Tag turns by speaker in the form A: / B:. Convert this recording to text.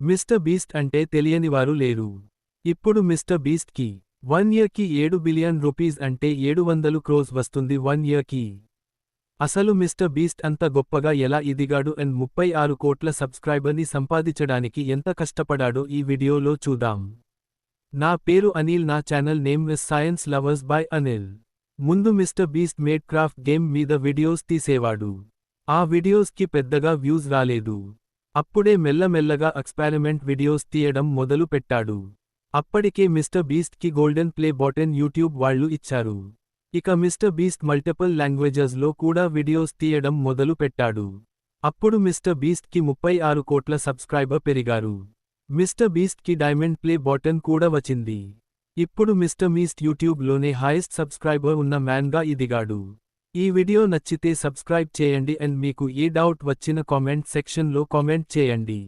A: Mister beast అంటే తెలియనివారు లేరు. ఇప్పుడు మిస్టర్ బీస్ట్ కి 1 ఇయర్ కి 7 బిలియన్ రూపీస్ అంటే 700 క్రోర్స్ వస్తుంది 1 ఇయర్ కి. అసలు మిస్టర్ బీస్ట్ అంత గొప్పగా ఎలా ఎదిగాడు అండ్ 36 కోట్ల సబ్స్క్రైబర్ని సంపాదించడానికి ఎంత కష్టపడాడో ఈ వీడియోలో చూద్దాం. నా పేరు అనిల్, నా channel name is science lovers by Anil. ముందు Mister Beast Minecraft game మీద వీడియోస్ తీసేవాడు. ఆ వీడియోస్ కి పెద్దగా వ్యూస్ రాలేదు. అప్పుడే మెల్లమెల్లగా ఎక్స్పెరిమెంట్ వీడియోస్ తీయడం మొదలు పెట్టాడు. అప్పటికే మిస్టర్ బీస్ట్ కి గోల్డెన్ ప్లే బటన్ యూట్యూబ్ వాళ్ళు ఇచ్చారు. ఇక మిస్టర్ బీస్ట్ మల్టిపుల్ లాంగ్వేజెస్ లో కూడా వీడియోస్ తీయడం మొదలు పెట్టాడు. అప్పుడు మిస్టర్ బీస్ట్ కి 36 కోట్ల సబ్స్క్రైబర్ పెరిగారు. మిస్టర్ బీస్ట్ కి డైమండ్ ప్లే బటన్ కూడా వచ్చింది. ఇప్పుడు మిస్టర్ బీస్ట్ యూట్యూబ్ లోనే హైయెస్ట్ సబ్స్క్రైబర్ ఉన్న మ్యాన్ గా ఎదిగాడు. ఈ వీడియో నచ్చితే సబ్స్క్రైబ్ చేయండి అండ్ మీకు ఏ డౌట్ వచ్చిన కామెంట్ సెక్షన్ లో కామెంట్ చేయండి.